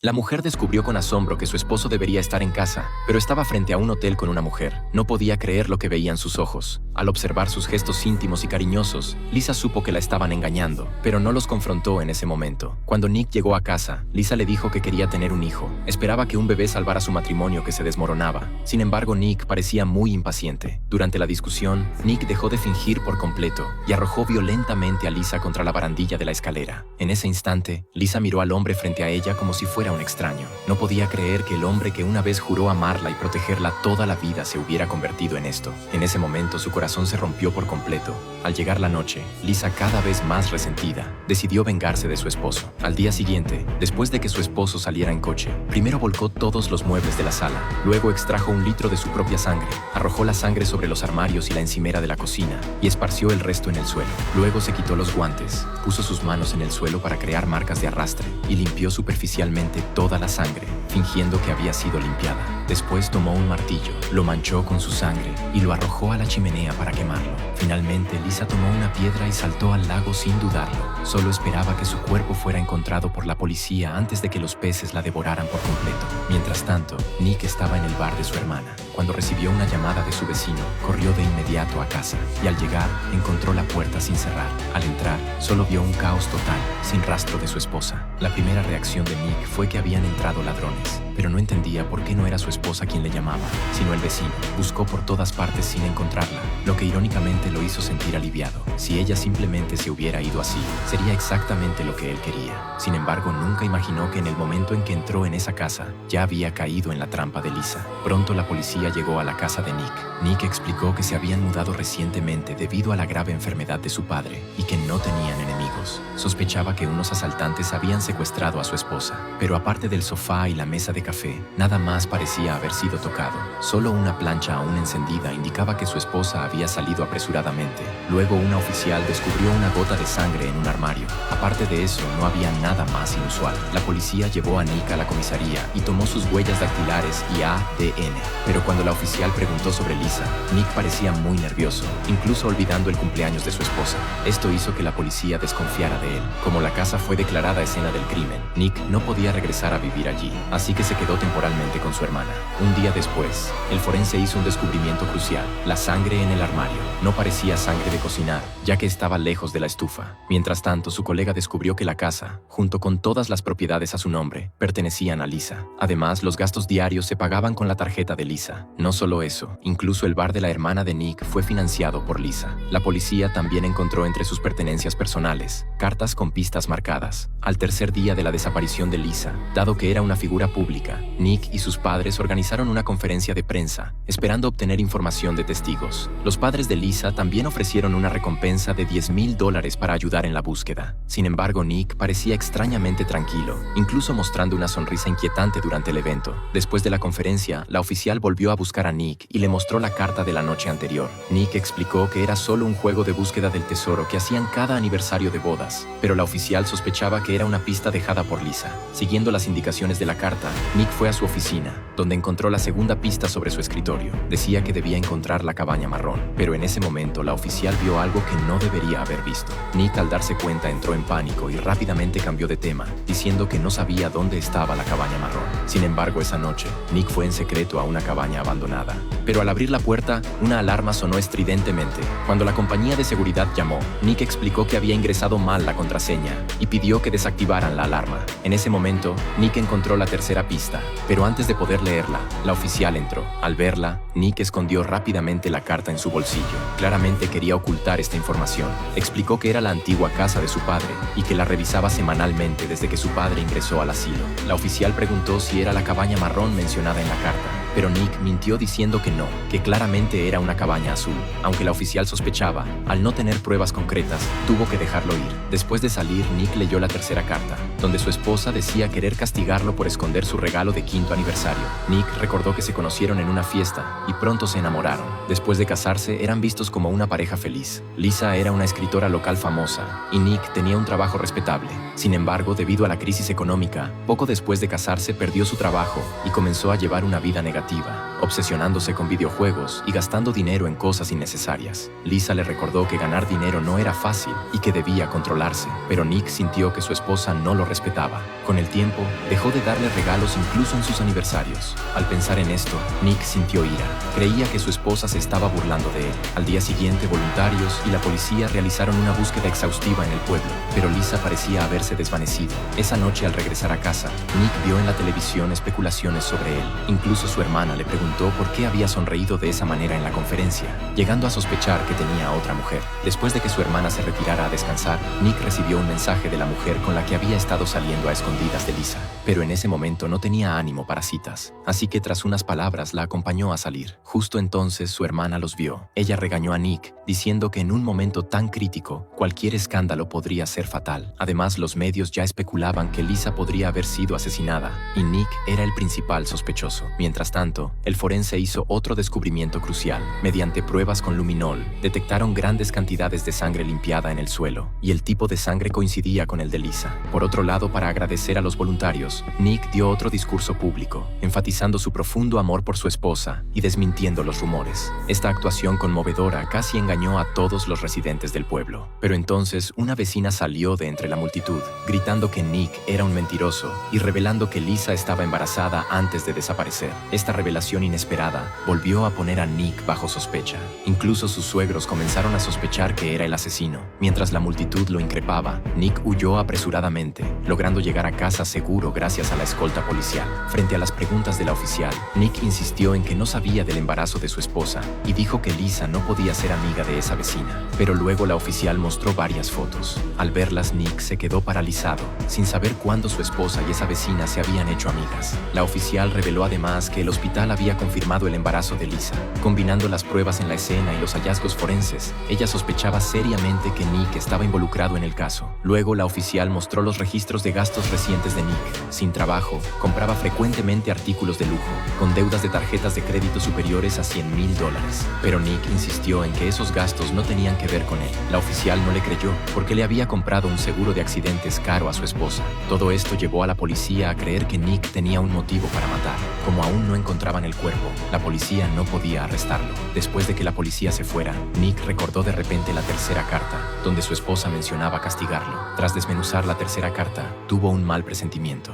La mujer descubrió con asombro que su esposo debería estar en casa, pero estaba frente a un hotel con una mujer. No podía creer lo que veían sus ojos. Al observar sus gestos íntimos y cariñosos, Lisa supo que la estaban engañando, pero no los confrontó en ese momento. Cuando Nick llegó a casa, Lisa le dijo que quería tener un hijo. Esperaba que un bebé salvara su matrimonio que se desmoronaba. Sin embargo, Nick parecía muy impaciente. Durante la discusión, Nick dejó de fingir por completo y arrojó violentamente a Lisa contra la barandilla de la escalera. En ese instante, Lisa miró al hombre frente a ella como si fuera un extraño. No podía creer que el hombre que una vez juró amarla y protegerla toda la vida se hubiera convertido en esto. En ese momento su corazón se rompió por completo. Al llegar la noche, Lisa, cada vez más resentida, decidió vengarse de su esposo. Al día siguiente, después de que su esposo saliera en coche, primero volcó todos los muebles de la sala, luego extrajo 1 litro de su propia sangre, arrojó la sangre sobre los armarios y la encimera de la cocina y esparció el resto en el suelo. Luego se quitó los guantes, puso sus manos en el suelo para crear marcas de arrastre y limpió superficialmente toda la sangre, fingiendo que había sido limpiada. Después tomó un martillo, lo manchó con su sangre y lo arrojó a la chimenea para quemarlo. Finalmente, Lisa tomó una piedra y saltó al lago sin dudarlo. Solo esperaba que su cuerpo fuera encontrado por la policía antes de que los peces la devoraran por completo. Mientras tanto, Nick estaba en el bar de su hermana. Cuando recibió una llamada de su vecino, corrió de inmediato a casa y al llegar, encontró la puerta sin cerrar. Al entrar, solo vio un caos total, sin rastro de su esposa. La primera reacción de Nick fue que habían entrado ladrones, pero no entendía por qué no era su esposa quien le llamaba, sino el vecino. Buscó por todas partes sin encontrarla, lo que irónicamente lo hizo sentir aliviado. Si ella simplemente se hubiera ido así, sería exactamente lo que él quería. Sin embargo, nunca imaginó que en el momento en que entró en esa casa, ya había caído en la trampa de Lisa. Pronto la policía llegó a la casa de Nick. Nick explicó que se habían mudado recientemente debido a la grave enfermedad de su padre y que no tenían enemigos. Sospechaba que unos asaltantes habían secuestrado a su esposa, pero aparte del sofá y la mesa de café, nada más parecía haber sido tocado. Solo una plancha aún encendida indicaba que su esposa había salido apresuradamente. Luego una oficial descubrió una gota de sangre en un armario. Aparte de eso, no había nada más inusual. La policía llevó a Nick a la comisaría y tomó sus huellas dactilares y ADN. Pero cuando la oficial preguntó sobre Lisa, Nick parecía muy nervioso, incluso olvidando el cumpleaños de su esposa. Esto hizo que la policía desconfiara de él. Como la casa fue declarada escena del crimen, Nick no podía regresar a vivir allí, así que se quedó temporalmente con su hermana. Un día después, el forense hizo un descubrimiento crucial: la sangre en el armario. No parecía sangre de cocinar, ya que estaba lejos de la estufa. Mientras tanto, su colega descubrió que la casa, junto con todas las propiedades a su nombre, pertenecían a Lisa. Además, los gastos diarios se pagaban con la tarjeta de Lisa. No solo eso, incluso el bar de la hermana de Nick fue financiado por Lisa. La policía también encontró entre sus pertenencias personales cartas con pistas marcadas. Al tercer día de la desaparición de Lisa, dado que era una figura pública, Nick y sus padres organizaron una conferencia de prensa, esperando obtener información de testigos. Los padres de Lisa también ofrecieron una recompensa de $10,000 para ayudar en la búsqueda. Sin embargo, Nick parecía extrañamente tranquilo, incluso mostrando una sonrisa inquietante durante el evento. Después de la conferencia, la oficial volvió a buscar a Nick y le mostró la carta de la noche anterior. Nick explicó que era solo un juego de búsqueda del tesoro que hacían cada aniversario de bodas, pero la oficial sospechaba que era una pista dejada por Lisa. Siguiendo las indicaciones de la carta, Nick fue a su oficina, donde encontró la segunda pista sobre su escritorio. Decía que debía encontrar la cabaña marrón, pero en ese momento la oficial vio algo que no debería haber visto. Nick, al darse cuenta, entró en pánico y rápidamente cambió de tema, diciendo que no sabía dónde estaba la cabaña marrón. Sin embargo, esa noche, Nick fue en secreto a una cabaña abandonada. Pero al abrir la puerta, una alarma sonó estridentemente. Cuando la compañía de seguridad llamó, Nick explicó que había ingresado mal la contraseña y pidió que desactivaran la alarma. En ese momento, Nick encontró la tercera pista, pero antes de poder leerla, la oficial entró. Al verla, Nick escondió rápidamente la carta en su bolsillo. Claramente quería ocultar esta información. Explicó que era la antigua casa de su padre y que la revisaba semanalmente desde que su padre ingresó al asilo. La oficial preguntó si era la cabaña marrón mencionada en la carta, pero Nick mintió diciendo que no, que claramente era una cabaña azul. Aunque la oficial sospechaba, al no tener pruebas concretas, tuvo que dejarlo ir. Después de salir, Nick leyó la tercera carta, donde su esposa decía querer castigarlo por esconder su regalo de 5º aniversario. Nick recordó que se conocieron en una fiesta y pronto se enamoraron. Después de casarse, eran vistos como una pareja feliz. Lisa era una escritora local famosa y Nick tenía un trabajo respetable. Sin embargo, debido a la crisis económica, poco después de casarse perdió su trabajo y comenzó a llevar una vida negativa. obsesionándose con videojuegos y gastando dinero en cosas innecesarias. Lisa le recordó que ganar dinero no era fácil y que debía controlarse, pero Nick sintió que su esposa no lo respetaba. Con el tiempo, dejó de darle regalos incluso en sus aniversarios. Al pensar en esto, Nick sintió ira. Creía que su esposa se estaba burlando de él. Al día siguiente, voluntarios y la policía realizaron una búsqueda exhaustiva en el pueblo, pero Lisa parecía haberse desvanecido. Esa noche, al regresar a casa, Nick vio en la televisión especulaciones sobre él. Incluso su hermana le preguntó por qué había sonreído de esa manera en la conferencia, llegando a sospechar que tenía a otra mujer. Después de que su hermana se retirara a descansar, Nick recibió un mensaje de la mujer con la que había estado saliendo a escondidas de Lisa, pero en ese momento no tenía ánimo para citas, así que tras unas palabras la acompañó a salir. Justo entonces su hermana los vio. Ella regañó a Nick, diciendo que en un momento tan crítico, cualquier escándalo podría ser fatal. Además, los medios ya especulaban que Lisa podría haber sido asesinada, y Nick era el principal sospechoso. Mientras tanto, el forense hizo otro descubrimiento crucial. Mediante pruebas con luminol, detectaron grandes cantidades de sangre limpiada en el suelo, y el tipo de sangre coincidía con el de Lisa. Por otro lado, para agradecer a los voluntarios, Nick dio otro discurso público, enfatizando su profundo amor por su esposa y desmintiendo los rumores. Esta actuación conmovedora casi engañó a todos los residentes del pueblo. Pero entonces, una vecina salió de entre la multitud, gritando que Nick era un mentiroso y revelando que Lisa estaba embarazada antes de desaparecer. Esta revelación inesperada volvió a poner a Nick bajo sospecha. Incluso sus suegros comenzaron a sospechar que era el asesino. Mientras la multitud lo increpaba, Nick huyó apresuradamente, logrando llegar a casa seguro gracias a la escolta policial. Frente a las preguntas de la oficial, Nick insistió en que no sabía del embarazo de su esposa y dijo que Lisa no podía ser amiga de esa vecina. Pero luego la oficial mostró varias fotos. Al verlas, Nick se quedó paralizado, sin saber cuándo su esposa y esa vecina se habían hecho amigas. La oficial reveló además que el hospital había confirmado el embarazo de Lisa. Combinando las pruebas en la escena y los hallazgos forenses, ella sospechaba seriamente que Nick estaba involucrado en el caso. Luego, la oficial mostró los registros de gastos recientes de Nick. Sin trabajo, compraba frecuentemente artículos de lujo, con deudas de tarjetas de crédito superiores a $100,000. Pero Nick insistió en que esos gastos no tenían que ver con él. La oficial no le creyó, porque le había comprado un seguro de accidentes caro a su esposa. Todo esto llevó a la policía a creer que Nick tenía un motivo para matar. Como aún no encontraban el cuerpo, la policía no podía arrestarlo. Después de que la policía se fuera, Nick recordó de repente la tercera carta, donde su esposa mencionaba castigarlo. Tras desmenuzar la tercera carta, tuvo un mal presentimiento.